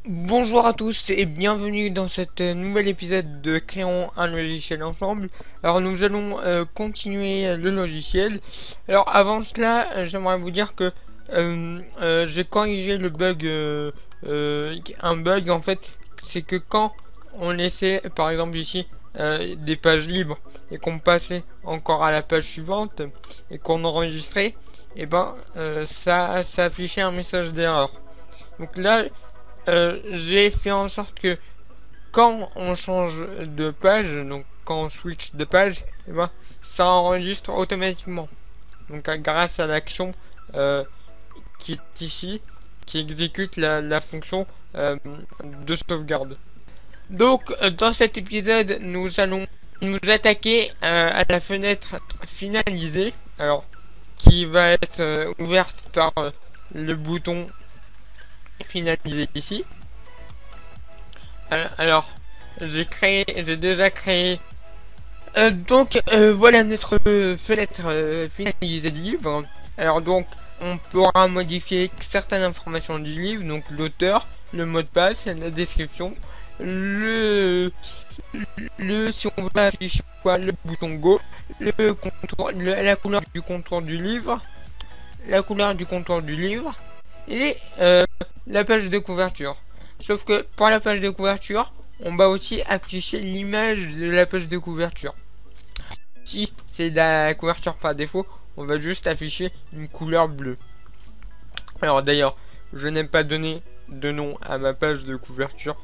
Bonjour à tous et bienvenue dans cet nouvel épisode de Créons un logiciel ensemble. Alors nous allons continuer le logiciel. Alors avant cela, j'aimerais vous dire que j'ai corrigé le bug, un bug en fait, c'est que quand on laissait par exemple ici des pages libres et qu'on passait encore à la page suivante et qu'on enregistrait, et ben ça affichait un message d'erreur. Donc là, j'ai fait en sorte que quand on change de page, donc quand on switch de page, et ben, ça enregistre automatiquement. Donc grâce à l'action euh, qui est ici, qui exécute la fonction de sauvegarde. Donc dans cet épisode, nous allons nous attaquer à la fenêtre finalisée, alors qui va être ouverte par le bouton finalisé ici. Alors, j'ai déjà créé. Voilà notre fenêtre finalisée de livre. Alors donc, on pourra modifier certaines informations du livre, donc l'auteur, le mot de passe, la description, le, si on veut afficher quoi, le bouton Go, le contour, la couleur du contour du livre, la couleur du contour du livre et la page de couverture. Sauf que pour la page de couverture, on va aussi afficher l'image de la page de couverture. Si c'est la couverture par défaut, on va juste afficher une couleur bleue. Alors d'ailleurs, je n'ai pas donné de nom à ma page de couverture.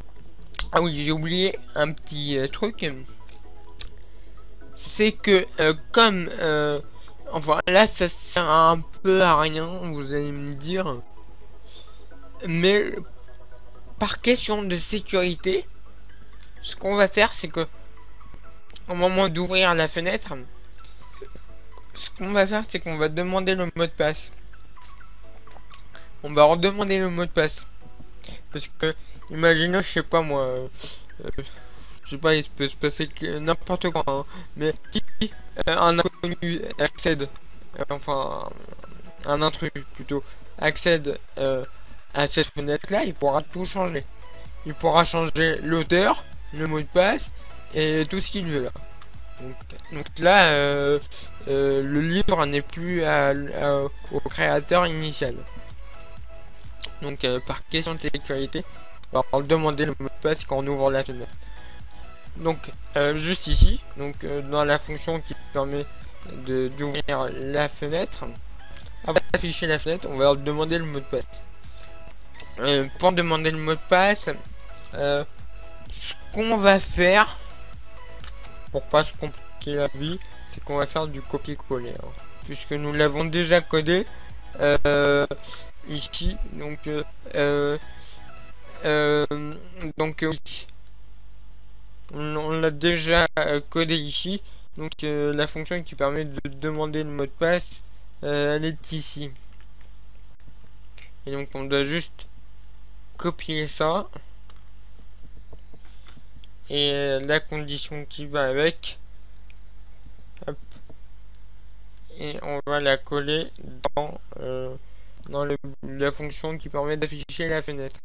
Ah oui, j'ai oublié un petit truc. C'est que comme... enfin là, ça sert un peu à rien, vous allez me dire. Mais par question de sécurité, ce qu'on va faire, c'est que au moment d'ouvrir la fenêtre, ce qu'on va faire, c'est qu'on va demander le mot de passe. On va redemander le mot de passe. Parce que, imaginons, je sais pas moi, je sais pas, il peut se passer n'importe quoi, hein, mais si un inconnu accède, enfin, un intrus plutôt, accède à cette fenêtre-là, il pourra tout changer. Il pourra changer l'auteur, le mot de passe et tout ce qu'il veut là. Donc là, le livre n'est plus au créateur initial. Donc par question de sécurité, on va demander le mot de passe quand on ouvre la fenêtre. Donc juste ici, donc dans la fonction qui permet d'ouvrir la fenêtre, avant d'afficher la fenêtre, on va demander le mot de passe. Pour demander le mot de passe, ce qu'on va faire pour pas se compliquer la vie, c'est qu'on va faire du copier-coller, hein, puisque nous l'avons déjà codé ici. Donc oui, on l'a déjà codé ici. Donc la fonction qui permet de demander le mot de passe, elle est ici. Et donc on doit juste copier ça et la condition qui va avec. Hop. Et on va la coller dans la fonction qui permet d'afficher la fenêtre.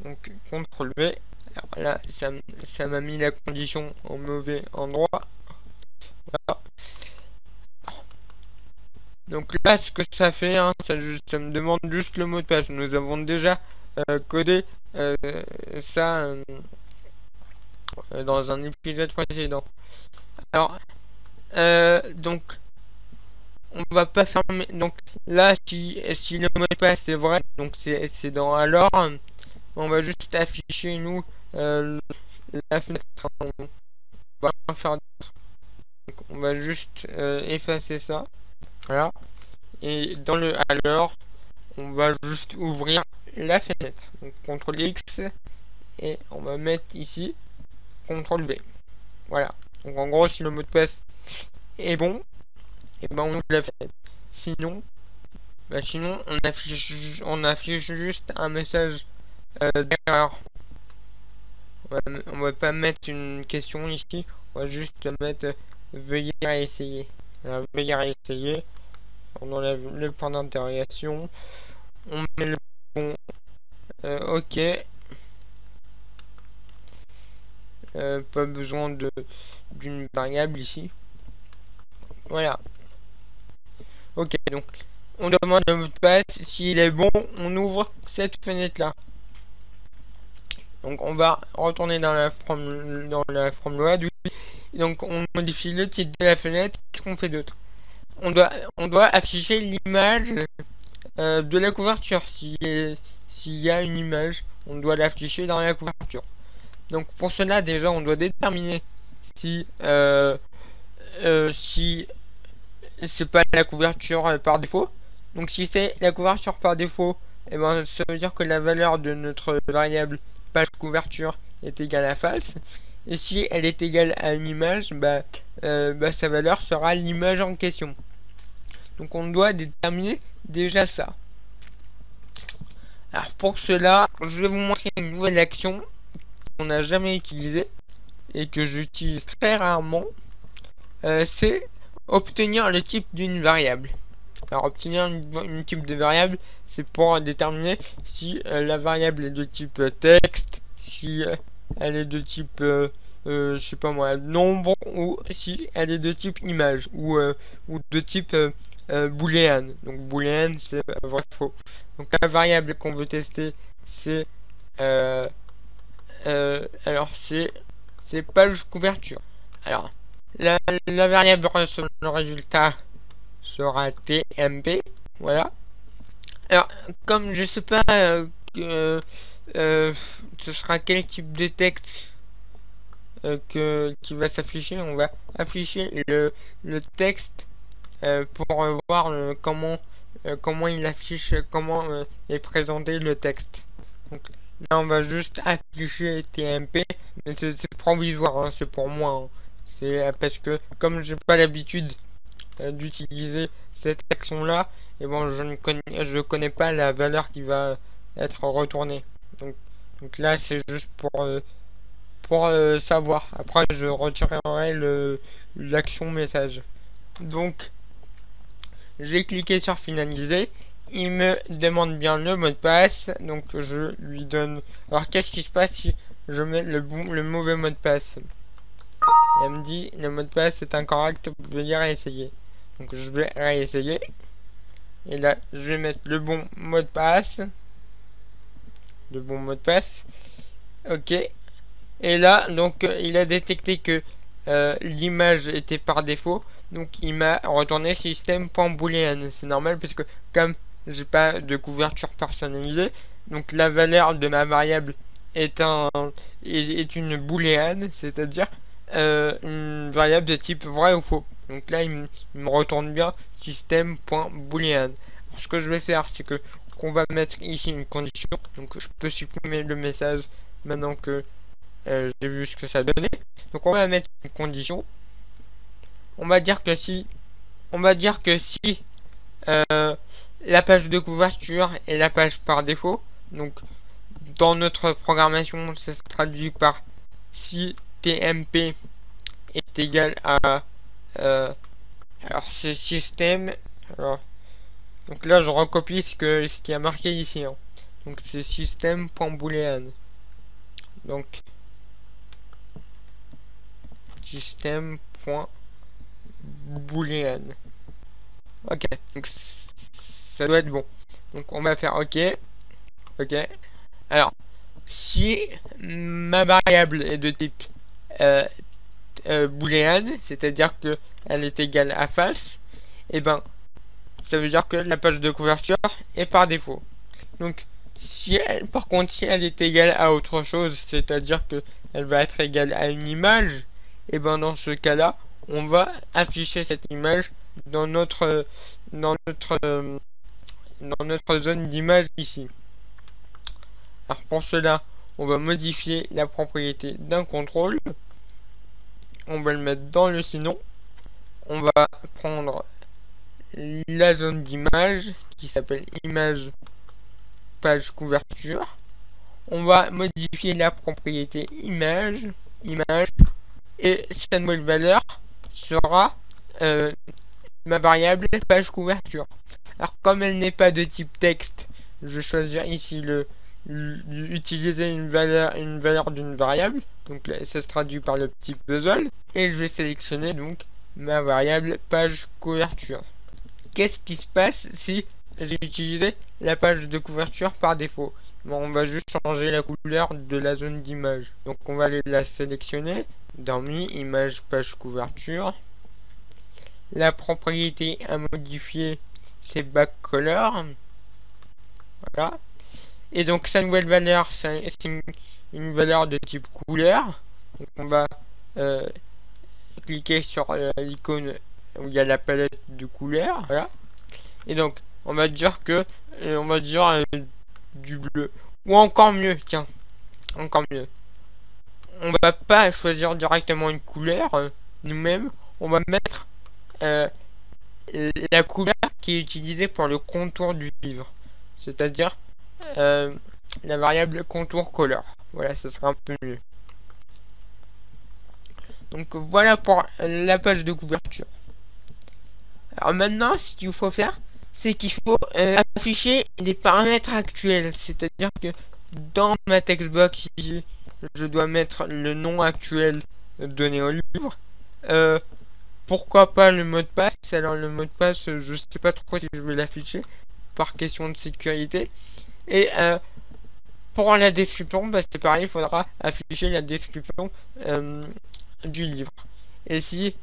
Donc CTRL V. Alors là, ça m'a mis la condition au mauvais endroit. Voilà. Donc là, ce que ça fait, hein, ça me demande juste le mot de passe. Nous avons déjà codé ça dans un épisode précédent. Alors, donc, on va pas fermer. Donc là, si le mot de passe est vrai, donc c'est dans alors, on va juste afficher nous la fenêtre. On va rien faire d'autre. Donc, on va juste effacer ça. Voilà. Et dans le alors, on va juste ouvrir la fenêtre. Donc CTRL X et on va mettre ici CTRL V. Voilà. Donc en gros, si le mot de passe est bon, et ben on ouvre la fenêtre. Sinon, sinon on affiche juste un message d'erreur. On va pas mettre une question ici, on va juste mettre veuillez réessayer. Alors, veuillez réessayer. On enlève le point d'interrogation. On met le bon Ok. Pas besoin d'une variable ici. Voilà. Ok, donc on demande le mot de passe. S'il est bon, on ouvre cette fenêtre là. Donc on va retourner dans la from load. Donc on modifie le titre de la fenêtre. Qu'est-ce qu'on fait d'autre? On doit afficher l'image de la couverture. S'il y a une image, on doit l'afficher dans la couverture. Donc pour cela, déjà, on doit déterminer si c'est pas la couverture par défaut. Donc si c'est la couverture par défaut, et ben ça veut dire que la valeur de notre variable page couverture est égale à false. Et si elle est égale à une image, sa valeur sera l'image en question. Donc on doit déterminer déjà ça. Alors pour cela, je vais vous montrer une nouvelle action qu'on n'a jamais utilisée et que j'utilise très rarement. C'est obtenir le type d'une variable. Alors obtenir une type de variable, c'est pour déterminer si la variable est de type texte, si elle est de type je sais pas moi, nombre, ou si elle est de type image, ou de type booléenne. Donc booléenne, c'est vrai faux. Donc la variable qu'on veut tester, c'est alors c'est page couverture. Alors la variable sur le résultat sera TMP. Voilà. Alors comme je sais pas ce sera quel type de texte qui va s'afficher, on va afficher le texte pour voir comment il affiche, comment est présenté le texte. Donc là on va juste afficher TMP, mais c'est provisoire, hein, c'est pour moi, hein. C'est parce que comme j'ai pas l'habitude d'utiliser cette action là, et bon je connais pas la valeur qui va être retournée. Donc là c'est juste pour savoir. Après je retirerai l'action message. Donc j'ai cliqué sur finaliser. Il me demande bien le mot de passe, donc je lui donne. Alors qu'est-ce qui se passe si je mets le mauvais mot de passe? Elle me dit le mot de passe est incorrect, veuillez réessayer. Donc je vais réessayer. Et là je vais mettre le bon mot de passe. Le bon mot de passe. Ok. Et là donc il a détecté que l'image était par défaut. Donc il m'a retourné système.boolean. C'est normal parce que comme j'ai pas de couverture personnalisée, donc la valeur de ma variable est une booléenne, c'est-à-dire une variable de type vrai ou faux. Donc là il me retourne bien système.boolean. Ce que je vais faire, c'est qu'on va mettre ici une condition. Donc je peux supprimer le message maintenant que j'ai vu ce que ça donnait. Donc on va mettre une condition. On va dire que si la page de couverture est la page par défaut, donc dans notre programmation ça se traduit par si TMP est égal à alors c'est système, alors donc là je recopie ce qui a marqué ici, hein. Donc c'est système.boolean, donc système.boolean. Ok, donc ça doit être bon. Donc on va faire ok. Ok. Alors, si ma variable est de type booléenne, c'est-à-dire que elle est égale à false, et ben ça veut dire que la page de couverture est par défaut. Donc par contre si elle est égale à autre chose, c'est-à-dire que elle va être égale à une image, et ben dans ce cas-là, on va afficher cette image dans notre zone d'image ici. Alors pour cela, on va modifier la propriété d'un contrôle. On va le mettre dans le sinon. On va prendre la zone d'image qui s'appelle image page couverture. On va modifier la propriété image, et sa nouvelle valeur sera ma variable page couverture. Alors comme elle n'est pas de type texte, je vais choisir ici utiliser une valeur d'une variable. Donc là, ça se traduit par le petit puzzle. Et je vais sélectionner donc ma variable page couverture. Qu'est-ce qui se passe si j'ai utilisé la page de couverture par défaut? Bon, on va juste changer la couleur de la zone d'image. Donc on va aller la sélectionner. Dans Mi, image page couverture. La propriété à modifier, c'est backcolor. Voilà. Et donc sa nouvelle valeur, c'est une valeur de type couleur. Donc on va cliquer sur l'icône où il y a la palette de couleurs. Voilà. Et donc on va dire que du bleu. Ou encore mieux, tiens. Encore mieux. On va pas choisir directement une couleur nous-mêmes. On va mettre la couleur qui est utilisée pour le contour du livre. C'est-à-dire la variable contour color. Voilà, ça sera un peu mieux. Donc voilà pour la page de couverture. Alors maintenant, ce qu'il faut faire, c'est qu'il faut afficher des paramètres actuels. C'est-à-dire que dans ma textbox ici, je dois mettre le nom actuel donné au livre. Pourquoi pas le mot de passe? Alors le mot de passe, je sais pas trop si je vais l'afficher par question de sécurité. Et pour la description, bah, c'est pareil, il faudra afficher la description du livre. Et si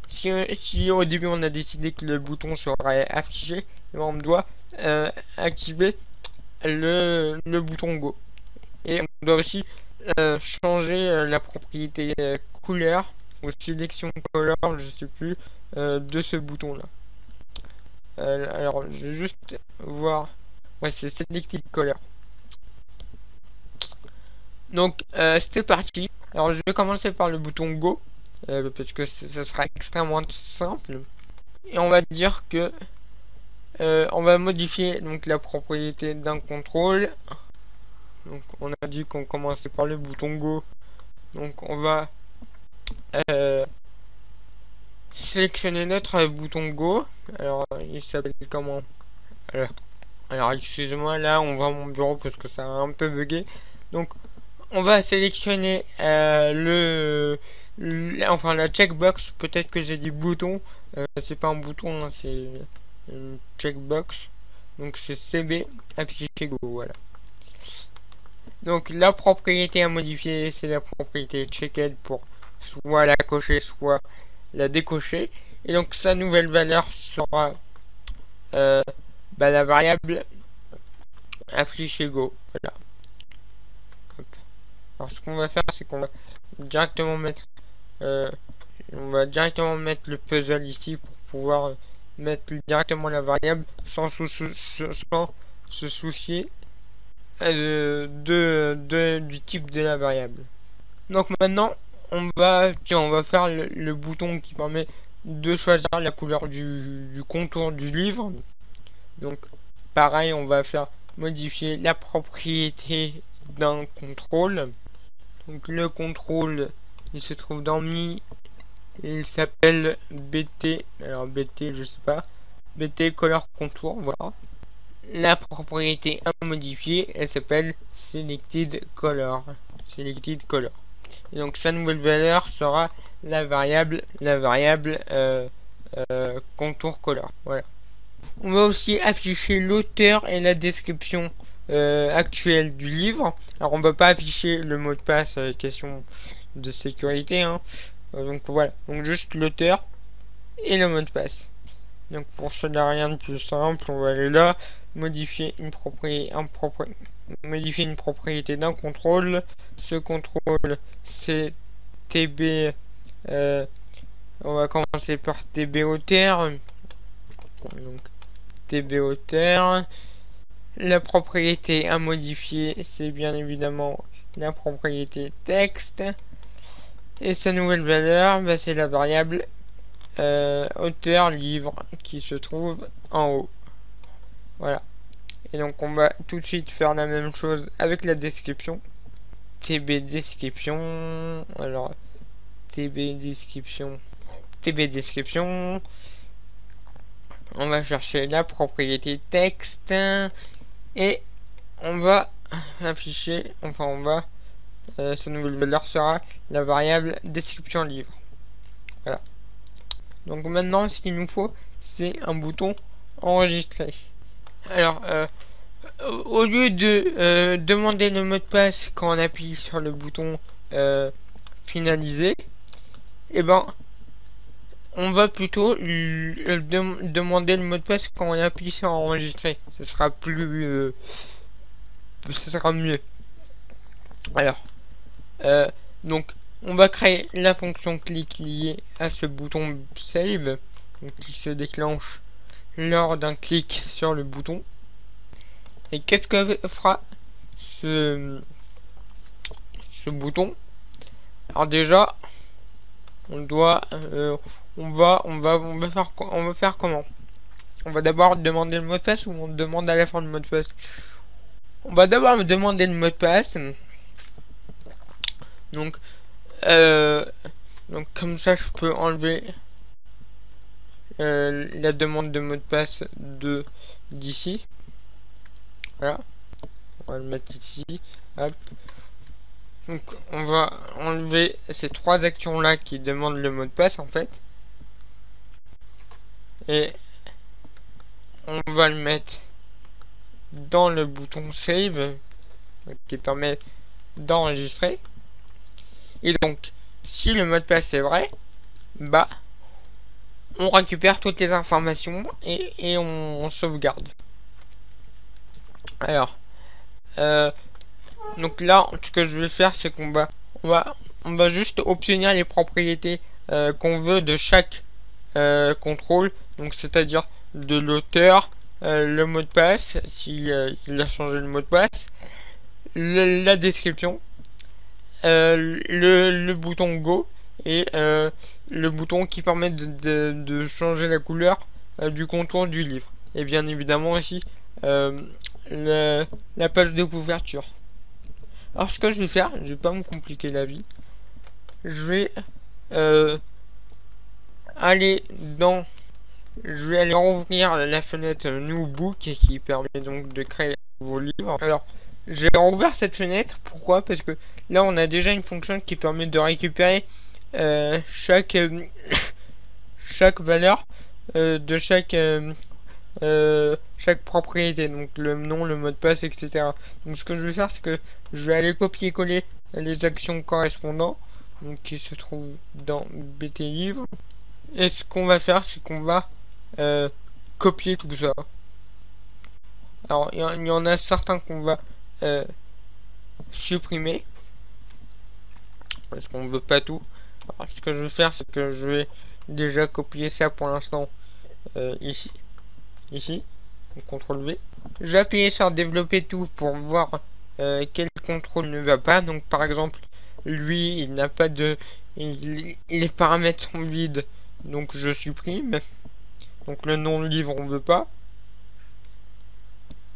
au début on a décidé que le bouton serait affiché, on doit activer le bouton Go. Et on doit aussi changer la propriété couleur ou sélection color, je sais plus, de ce bouton là. Alors je vais juste voir, ouais, c'est selected color. Donc c'est parti. Alors je vais commencer par le bouton Go parce que ça sera extrêmement simple. Et on va dire que on va modifier donc la propriété d'un contrôle. Donc on a dit qu'on commençait par le bouton Go. Donc on va sélectionner notre bouton Go. Alors il s'appelle comment? Alors excusez-moi, là on voit mon bureau parce que ça a un peu bugué. Donc on va sélectionner enfin la checkbox. Peut-être que j'ai dit bouton, c'est pas un bouton, hein, c'est une checkbox. Donc c'est CB affiché Go, voilà. Donc la propriété à modifier, c'est la propriété checked pour soit la cocher, soit la décocher. Et donc sa nouvelle valeur sera la variable affiché Go. Voilà. Hop. Alors ce qu'on va faire, c'est qu'on va directement mettre le puzzle ici pour pouvoir mettre directement la variable sans se soucier du type de la variable. Donc maintenant on va faire le bouton qui permet de choisir la couleur du contour du livre. Donc pareil, on va faire modifier la propriété d'un contrôle. Donc le contrôle, il se trouve dans Mi, il s'appelle BT. Alors BT, je sais pas, BT color contour, voilà. La propriété à modifier, elle s'appelle selected color. Et donc sa nouvelle valeur sera la variable contour color. Voilà. On va aussi afficher l'auteur et la description actuelle du livre. Alors on va pas afficher le mot de passe, question de sécurité, hein. Donc voilà, donc juste l'auteur et le mot de passe. Donc pour cela, rien de plus simple, on va aller là, modifier une propriété d'un contrôle. Ce contrôle, c'est TB, on va commencer par TB auteur. Donc TB auteur. La propriété à modifier, c'est bien évidemment la propriété texte. Et sa nouvelle valeur, c'est la variable auteur livre qui se trouve en haut. Voilà. Et donc on va tout de suite faire la même chose avec la description. TB description. Alors TB description. On va chercher la propriété texte et on va afficher, enfin on va, cette nouvelle valeur sera la variable description livre. Voilà. Donc maintenant, ce qu'il nous faut, c'est un bouton enregistrer. Alors, au lieu de demander le mot de passe quand on appuie sur le bouton finaliser, et ben on va plutôt demander le mot de passe quand on appuie sur enregistrer. Ce sera plus ce sera mieux. Alors donc on va créer la fonction click liée à ce bouton save, donc, qui se déclenche lors d'un clic sur le bouton. Et qu'est-ce que fera ce bouton? Alors déjà, on doit on va faire comment? On va d'abord demander le mot de passe ou on demande à la fin le mot de passe? On va d'abord demander le mot de passe. Donc comme ça je peux enlever la demande de mot de passe d'ici. Voilà, on va le mettre ici. Hop. Donc on va enlever ces trois actions là qui demandent le mot de passe en fait, et on va le mettre dans le bouton save qui permet d'enregistrer. Et donc si le mot de passe est vrai, bah on récupère toutes les informations et on sauvegarde. Alors donc là, ce que je vais faire, c'est qu'on va juste obtenir les propriétés qu'on veut de chaque contrôle. Donc c'est-à-dire de l'auteur, le mot de passe, si il a changé le mot de passe, la description, le bouton Go et le bouton qui permet de changer la couleur du contour du livre. Et bien évidemment aussi la page de couverture. Alors ce que je vais faire, je vais pas me compliquer la vie, je vais aller rouvrir la fenêtre New Book qui permet donc de créer vos livres. Alors j'ai rouvert cette fenêtre, pourquoi? Parce que là on a déjà une fonction qui permet de récupérer chaque valeur de chaque propriété, donc le nom, le mot de passe, etc. Donc ce que je vais faire, c'est que je vais aller copier-coller les actions correspondantes, donc qui se trouvent dans BT livre. Et ce qu'on va faire, c'est qu'on va copier tout ça. Alors il y en a certains qu'on va supprimer parce qu'on veut pas tout. Alors ce que je vais faire, c'est que je vais déjà copier ça pour l'instant ici, donc CTRL V. Je vais appuyer sur développer tout pour voir quel contrôle ne va pas. Donc par exemple, lui il n'a pas de, les paramètres sont vides, donc je supprime. Donc le nom de livre on veut pas,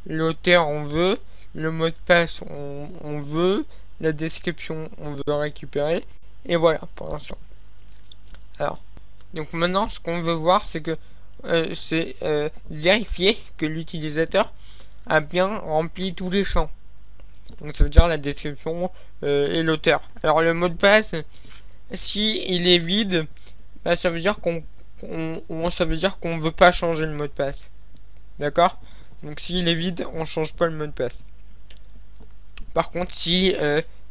l'auteur on veut, le mot de passe on veut, la description on veut récupérer, et voilà pour l'instant. Alors donc maintenant ce qu'on veut voir, c'est que c'est vérifier que l'utilisateur a bien rempli tous les champs. Donc ça veut dire la description et l'auteur. Alors le mot de passe, si il est vide, bah, ça veut dire qu'on veut pas changer le mot de passe. D'accord? Donc s'il est vide, on change pas le mot de passe. Par contre, si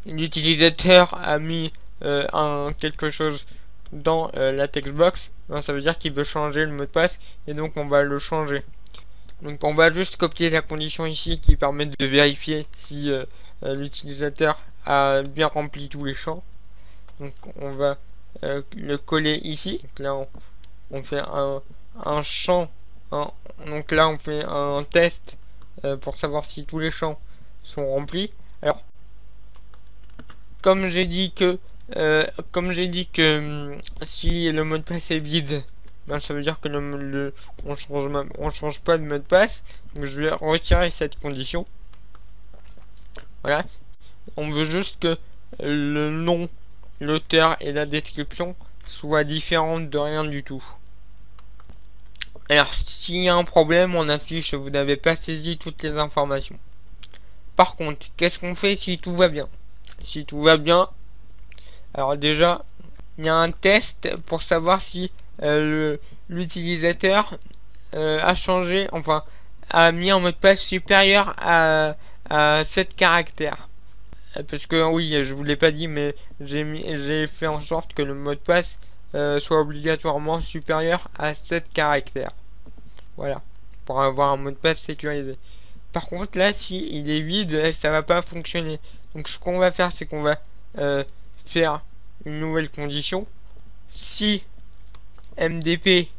l'utilisateur a mis quelque chose dans la textbox, ben, ça veut dire qu'il veut changer le mot de passe et donc on va le changer. Donc on va juste copier la condition ici qui permet de vérifier si l'utilisateur a bien rempli tous les champs. Donc on va le coller ici. Donc là on fait un champ, donc là on fait un test pour savoir si tous les champs sont remplis. Alors comme j'ai dit que si le mot de passe est vide, ben, ça veut dire que on change pas de mot de passe. Donc je vais retirer cette condition. Voilà, on veut juste que le nom, l'auteur et la description soient différentes de rien du tout. Alors s'il y a un problème, on affiche vous n'avez pas saisi toutes les informations. Par contre, qu'est-ce qu'on fait si tout va bien? Si tout va bien, alors déjà, il y a un test pour savoir si l'utilisateur a changé, enfin, a mis un mot de passe supérieur à 7 caractères. Parce que oui, je vous l'ai pas dit, mais j'ai fait en sorte que le mot de passe soit obligatoirement supérieur à 7 caractères. Voilà, pour avoir un mot de passe sécurisé. Par contre, là, si il est vide, ça va pas fonctionner. Donc, ce qu'on va faire, c'est qu'on va faire une nouvelle condition. Si MDP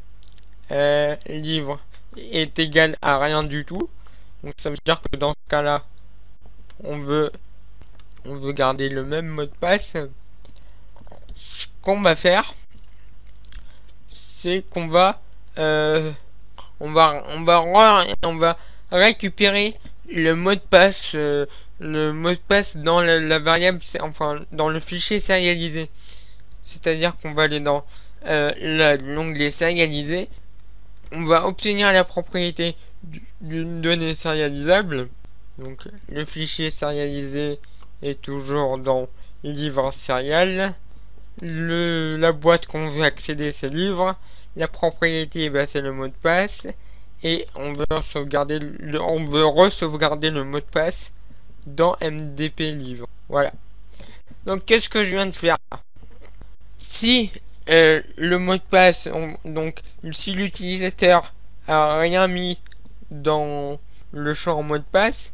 livre est égal à rien du tout, donc ça veut dire que dans ce cas-là, on veut garder le même mot de passe. Ce qu'on va faire, c'est qu'on va on va récupérer le mot de passe dans la variable, enfin dans le fichier sérialisé. C'est-à-dire qu'on va aller dans l'onglet sérialisé, on va obtenir la propriété d'une donnée sérialisable. Donc le fichier sérialisé est toujours dans livre serial. La boîte qu'on veut accéder, c'est livre. La propriété, c'est le mot de passe. Et on veut sauvegarder re-sauvegarder le mot de passe dans MDP livre. Voilà. Donc qu'est-ce que je viens de faire? Si le mot de passe, donc si l'utilisateur a rien mis dans le champ mot de passe,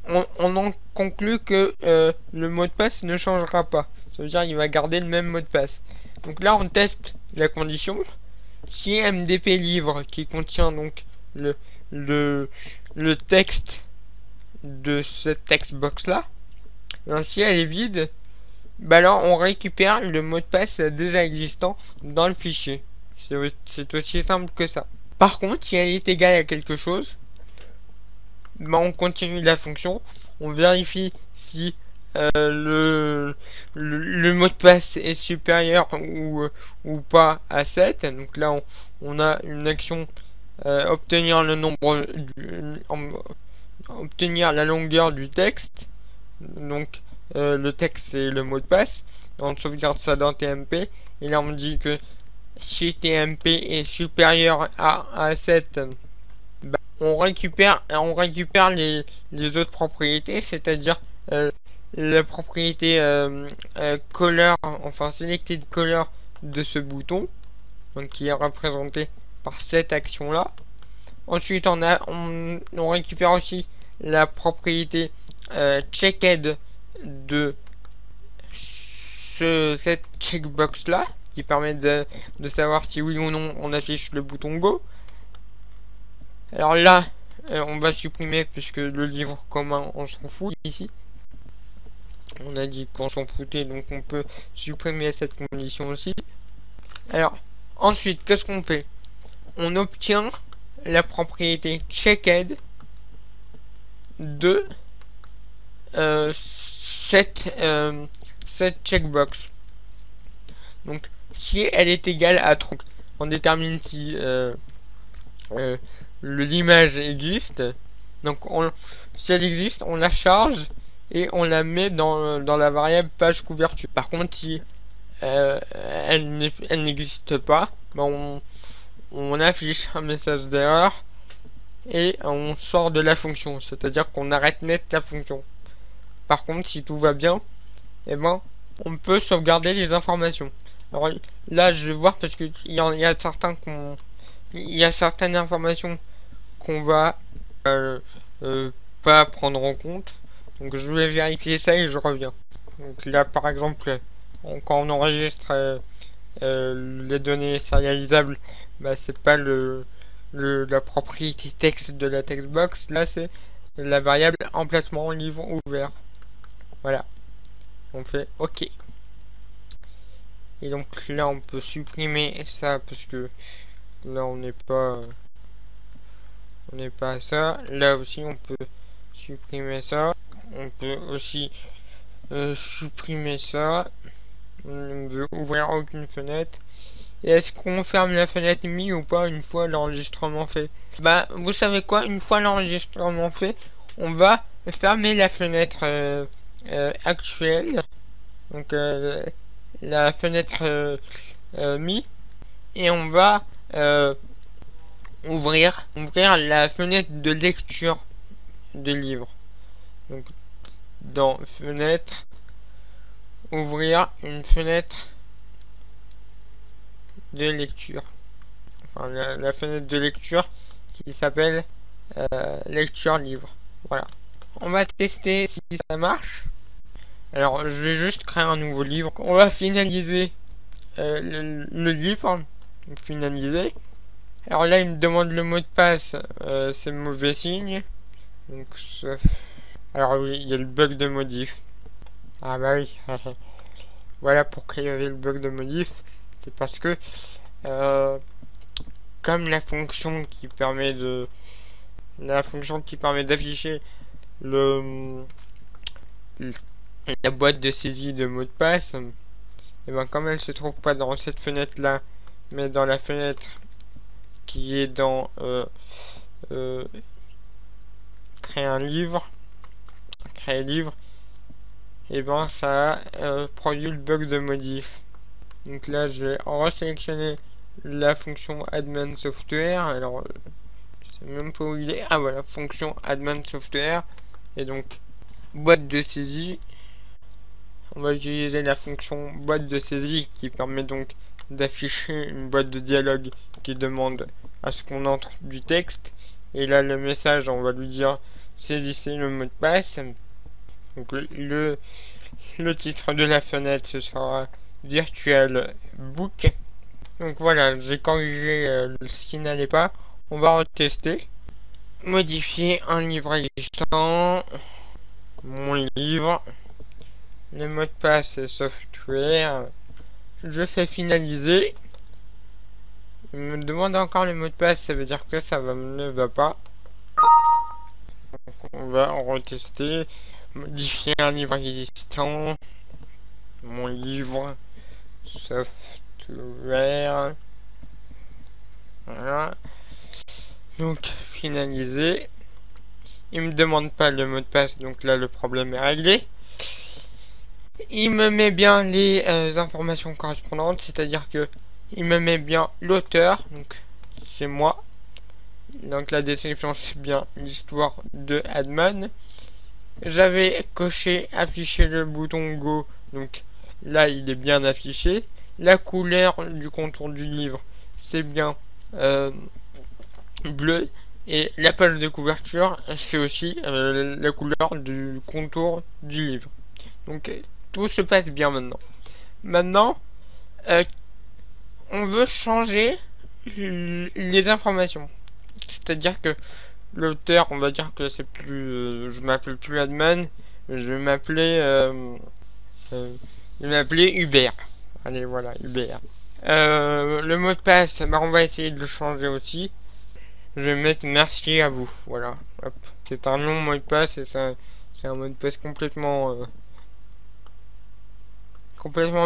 on en conclut que le mot de passe ne changera pas. Ça veut dire qu'il va garder le même mot de passe. Donc là, on teste la condition. Si MDP livre, qui contient donc le texte de cette textbox là, si elle est vide, alors on récupère le mot de passe déjà existant dans le fichier. C'est aussi simple que ça. Par contre, si elle est égale à quelque chose, on continue la fonction, on vérifie si le mot de passe est supérieur ou pas à 7. Donc là on a une action obtenir le nombre obtenir la longueur du texte. Donc le texte c'est le mot de passe. On sauvegarde ça dans TMP et là on dit que si TMP est supérieur à 7, on récupère les autres propriétés, c'est-à-dire la propriété color, enfin selected color de ce bouton, donc qui est représenté par cette action là. Ensuite on récupère aussi la propriété checked de cette checkbox là, qui permet de savoir si oui ou non on affiche le bouton Go. Alors là, on va supprimer puisque le livre commun, on s'en fout ici. On a dit qu'on s'en foutait, donc on peut supprimer cette condition aussi. Alors, ensuite, qu'est-ce qu'on fait? On obtient la propriété checked de cette checkbox. Donc, si elle est égale à 3, on détermine si l'image existe. Donc si elle existe, on la charge et on la met dans la variable page couverture. Par contre, si elle n'existe pas, on affiche un message d'erreur et on sort de la fonction, c'est-à-dire qu'on arrête net la fonction. Par contre, si tout va bien, on peut sauvegarder les informations. Alors là, je vais voir parce que il y a certaines informations qu'on va pas prendre en compte. Donc je vais vérifier ça et je reviens. Donc là par exemple, quand on enregistre les données sérialisables, c'est pas la propriété texte de la textbox. Là c'est la variable emplacement livre ouvert. Voilà. On fait OK. Et donc là on peut supprimer ça parce que là on n'est pas à ça. Là aussi on peut supprimer ça. On peut aussi supprimer ça. On ne veut ouvrir aucune fenêtre. Et est-ce qu'on ferme la fenêtre mi ou pas une fois l'enregistrement fait? Vous savez quoi, une fois l'enregistrement fait, on va fermer la fenêtre actuelle, donc la fenêtre mi, et on va ouvrir la fenêtre de lecture de livre. Donc dans fenêtre, ouvrir une fenêtre de lecture, enfin la fenêtre de lecture qui s'appelle lecture livre. Voilà, on va tester si ça marche. Alors je vais juste créer un nouveau livre, on va finaliser le livre, finaliser. Alors là il me demande le mot de passe, c'est mauvais signe, donc alors oui, il y a le bug de modif. Ah bah oui. Voilà pourquoi il y avait le bug de modif. C'est parce que comme la fonction qui permet d'afficher la boîte de saisie de mot de passe, et ben comme elle se trouve pas dans cette fenêtre là, mais dans la fenêtre qui est dans créer livre, et ben ça a produit le bug de modif. Donc là je vais resélectionner la fonction admin software. Alors je sais même pas où il est. Ah voilà, fonction admin software, et donc boîte de saisie. On va utiliser la fonction boîte de saisie qui permet donc d'afficher une boîte de dialogue qui demande à ce qu'on entre du texte, et là le message on va lui dire saisissez le mot de passe. Donc le titre de la fenêtre ce sera virtual book. Donc voilà, j'ai corrigé ce qui n'allait pas. On va retester. Modifier un livre existant, mon livre, le mot de passe software. Je fais finaliser. Il me demande encore le mot de passe, ça veut dire que ça ne va pas. Donc on va retester. Modifier un livre existant, mon livre, software. Voilà. Donc finaliser. Il me demande pas le mot de passe, donc là le problème est réglé. Il me met bien les informations correspondantes, c'est-à-dire que il me met bien l'auteur, donc c'est moi. Donc la description c'est bien l'histoire de Adman. J'avais coché afficher le bouton Go, donc là il est bien affiché. La couleur du contour du livre c'est bien bleu, et la page de couverture c'est aussi la couleur du contour du livre. Donc tout se passe bien maintenant. Maintenant on veut changer les informations, c'est-à-dire que l'auteur, on va dire que c'est plus je m'appelle plus Adman, je vais m'appeler Hubert. Allez voilà, Hubert. Le mot de passe, bah, on va essayer de le changer aussi. Je vais mettre merci à vous. Voilà. C'est un long mot de passe, et c'est un mot de passe complètement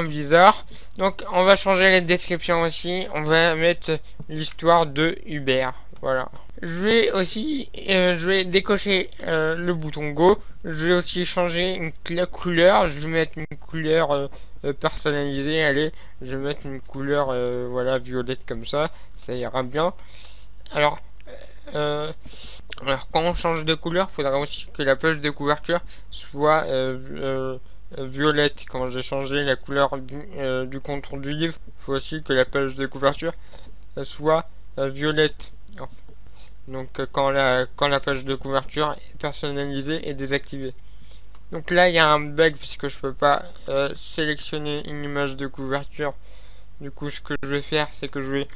bizarre. Donc on va changer la description aussi. On va mettre l'histoire de Hubert. Voilà. Je vais décocher le bouton Go. Je vais aussi changer la couleur. Je vais mettre une couleur personnalisée. Allez, je vais mettre une couleur voilà, violette comme ça. Ça ira bien. Alors quand on change de couleur, il faudra aussi que la page de couverture soit violette. Quand j'ai changé la couleur du contour du livre, il faut aussi que la page de couverture soit violette. Donc quand la page de couverture est personnalisée et désactivée. Donc là il y a un bug puisque je peux pas sélectionner une image de couverture. Du coup ce que je vais faire c'est que je vais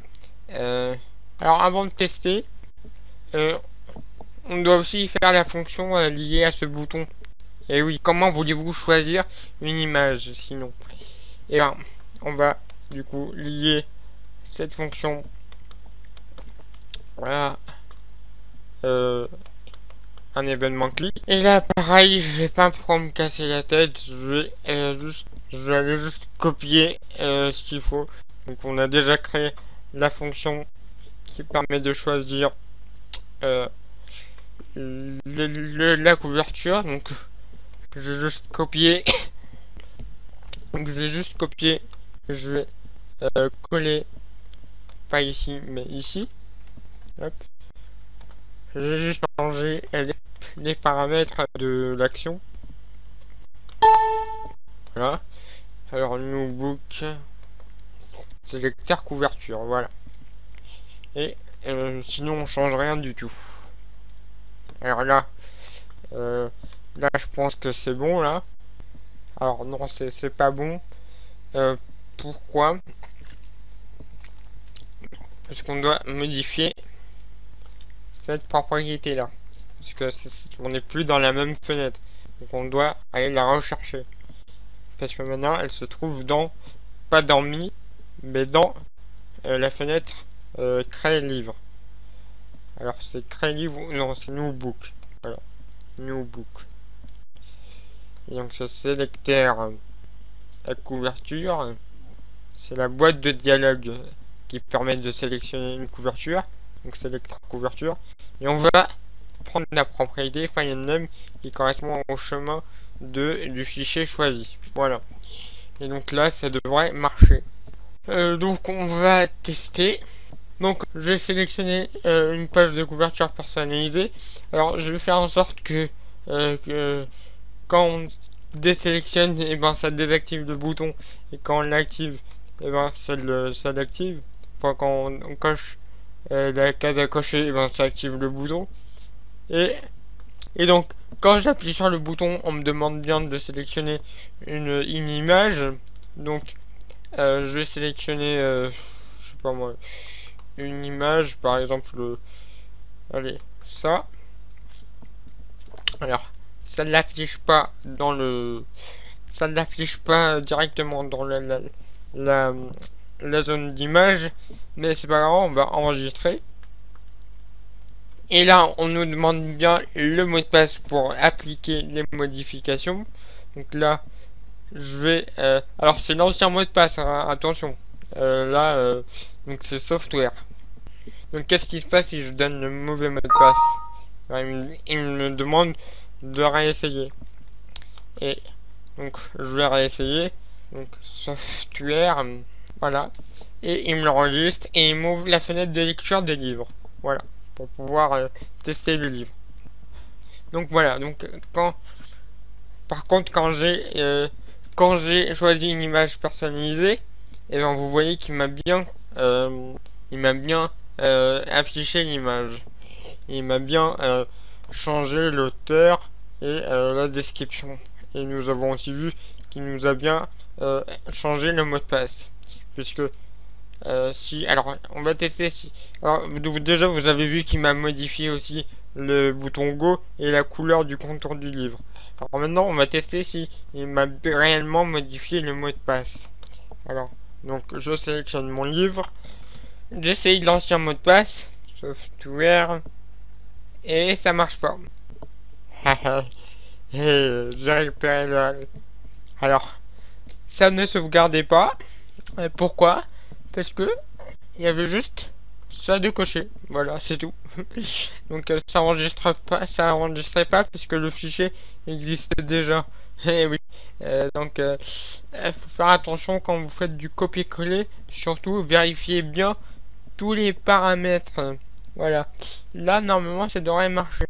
alors avant de tester, on doit aussi faire la fonction liée à ce bouton. Et oui, comment voulez-vous choisir une image sinon? Et bien on va du coup lier cette fonction, voilà, un événement clic. Et là pareil, je vais pas trop me casser la tête, je vais aller juste copier ce qu'il faut. Donc on a déjà créé la fonction qui permet de choisir la couverture. Donc je vais juste copier. Donc je vais juste copier. Je vais coller, pas ici mais ici. Hop. Je vais juste changer les paramètres de l'action. Voilà. Alors new book, sélecteur couverture, voilà. Et sinon on change rien du tout. Alors là, là je pense que c'est bon là. Alors non, c'est pas bon. Pourquoi? Parce qu'on doit modifier cette propriété là. Parce que on n'est plus dans la même fenêtre. Donc on doit aller la rechercher. Parce que maintenant elle se trouve dans, pas dans Mi, mais dans la fenêtre créer livre. Alors c'est créer livre, non c'est new book. Voilà, new book. Et donc ce sélecteur à couverture, c'est la boîte de dialogue qui permet de sélectionner une couverture. Donc sélecteur couverture. Et on va prendre la propriété file name qui correspond au chemin du fichier choisi. Voilà. Et donc là ça devrait marcher. Donc on va tester. Donc je vais sélectionner une page de couverture personnalisée. Alors je vais faire en sorte que quand on désélectionne, et ben ça désactive le bouton, et quand on l'active, et ben ça l'active. Enfin, quand on coche la case à cocher, et ben ça active le bouton. Et donc quand j'appuie sur le bouton, on me demande bien de sélectionner une image. Donc je vais sélectionner je sais pas moi, une image, par exemple allez, ça. Alors ça ne l'affiche pas dans le, ça ne l'affiche pas directement dans la zone d'image, mais c'est pas grave, on va enregistrer. Et là on nous demande bien le mot de passe pour appliquer les modifications. Donc là je vais alors c'est l'ancien mot de passe, hein, attention. Là donc c'est software. Donc qu'est-ce qui se passe si je donne le mauvais mot de passe? Il me demande de réessayer. Et donc je vais réessayer. Donc software, voilà. Et il me l'enregistre et il m'ouvre la fenêtre de lecture des livres. Voilà, pour pouvoir tester le livre. Donc voilà, donc par contre quand j'ai choisi une image personnalisée, et bien vous voyez qu'il m'a bien affiché l'image. Il m'a bien changé l'auteur et la description. Et nous avons aussi vu qu'il nous a bien changé le mot de passe. Puisque si, alors on va tester si. Alors déjà vous avez vu qu'il m'a modifié aussi le bouton Go et la couleur du contour du livre. Alors maintenant on va tester si il m'a réellement modifié le mot de passe. Alors donc je sélectionne mon livre, j'essaye l'ancien mot de passe, software, et ça marche pas. J'ai récupéré le... Alors ça ne sauvegardait pas. Pourquoi? Parce que il y avait juste ça de cocher. Voilà, c'est tout. Donc ça enregistrait pas puisque le fichier existait déjà. Et oui. Donc faut faire attention quand vous faites du copier-coller. Surtout vérifiez bien tous les paramètres. Voilà. Là normalement ça devrait marcher.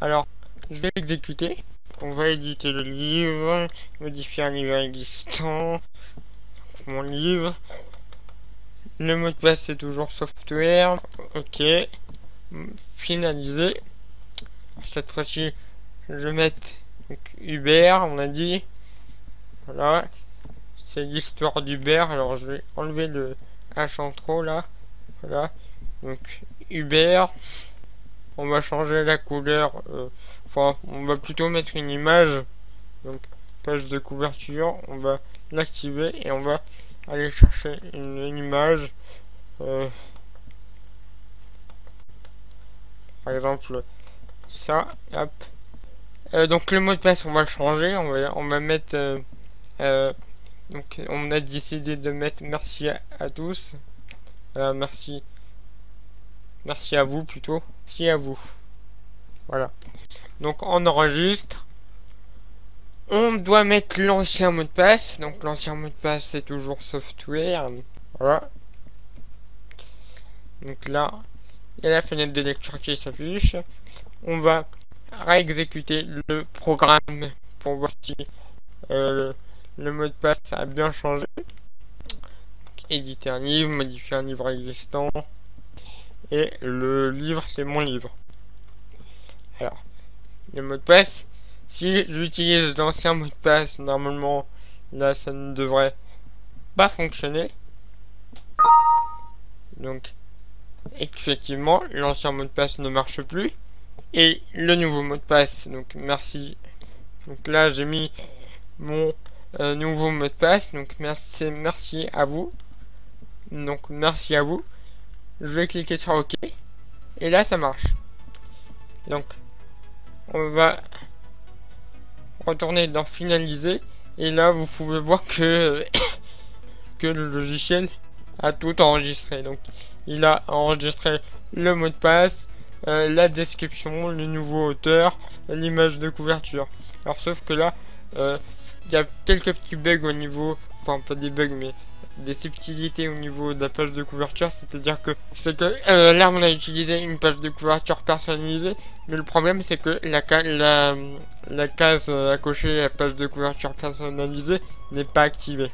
Alors je vais exécuter. On va éditer le livre, modifier un livre existant. Mon livre. Le mot de passe c'est toujours software. Ok. Finaliser. Cette fois-ci, je vais mettre Uber, on a dit. Voilà. C'est l'histoire d'Uber. Alors je vais enlever le H en trop là. Voilà. Donc Uber. On va changer la couleur. Enfin, on va plutôt mettre une image. Donc page de couverture. On va l'activer et on va aller chercher une image. Par exemple ça. Hop. Donc le mot de passe on va le changer. On va mettre. Donc on a décidé de mettre merci à tous. Merci. Merci à vous plutôt. Merci à vous. Voilà. Donc on enregistre. On doit mettre l'ancien mot de passe. Donc l'ancien mot de passe c'est toujours software. Voilà. Donc là, il y a la fenêtre de lecture qui s'affiche. On va réexécuter le programme pour voir si le mot de passe a bien changé. Éditer un livre, modifier un livre existant. Et le livre c'est mon livre. Alors, le mot de passe, si j'utilise l'ancien mot de passe, normalement, là, ça ne devrait pas fonctionner. Donc, effectivement, l'ancien mot de passe ne marche plus. Et le nouveau mot de passe, donc merci. Donc là, j'ai mis mon nouveau mot de passe. Donc, merci à vous. Donc, merci à vous. Je vais cliquer sur OK. Et là, ça marche. Donc, on va retourner dans finaliser et là vous pouvez voir que le logiciel a tout enregistré. Donc il a enregistré le mot de passe, la description, le nouveau auteur, l'image de couverture. Alors sauf que là il y a quelques petits bugs au niveau, enfin pas des bugs mais des subtilités au niveau de la page de couverture, c'est-à-dire que là on a utilisé une page de couverture personnalisée, mais le problème c'est que la case à cocher la page de couverture personnalisée n'est pas activée.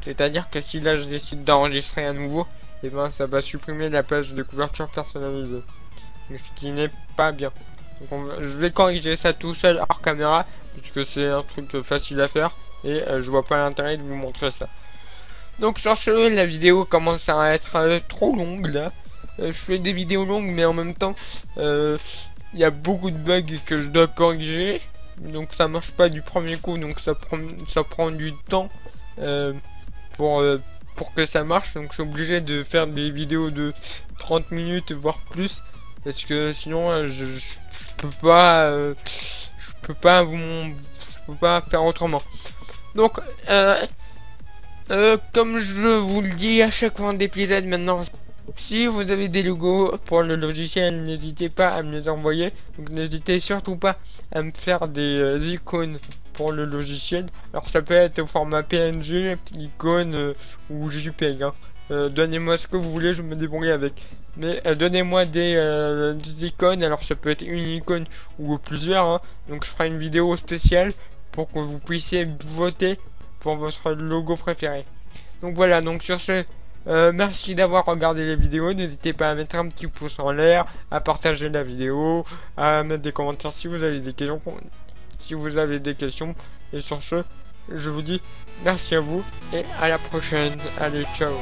C'est-à-dire que si là je décide d'enregistrer à nouveau, et ben ça va supprimer la page de couverture personnalisée, donc, ce qui n'est pas bien. Donc je vais corriger ça tout seul hors caméra, puisque c'est un truc facile à faire et je vois pas l'intérêt de vous montrer ça. Donc sur ce, la vidéo commence à être trop longue là. Je fais des vidéos longues mais en même temps il y a beaucoup de bugs que je dois corriger. Donc ça marche pas du premier coup, donc ça prend du temps pour que ça marche. Donc je suis obligé de faire des vidéos de 30 minutes voire plus, parce que sinon je peux pas faire autrement. Donc comme je vous le dis à chaque fin d'épisode maintenant, si vous avez des logos pour le logiciel, n'hésitez pas à me les envoyer. Donc n'hésitez surtout pas à me faire des icônes pour le logiciel. Alors ça peut être au format PNG, icône ou JPEG. Hein. Donnez-moi ce que vous voulez, je me débrouille avec. Mais donnez-moi des icônes, alors ça peut être une icône ou plusieurs. Hein. Donc je ferai une vidéo spéciale pour que vous puissiez voter pour votre logo préféré. Donc voilà, donc sur ce, merci d'avoir regardé les vidéos. N'hésitez pas à mettre un petit pouce en l'air, à partager la vidéo, à mettre des commentaires si vous avez des questions. Et sur ce, je vous dis merci à vous et à la prochaine. Allez, ciao.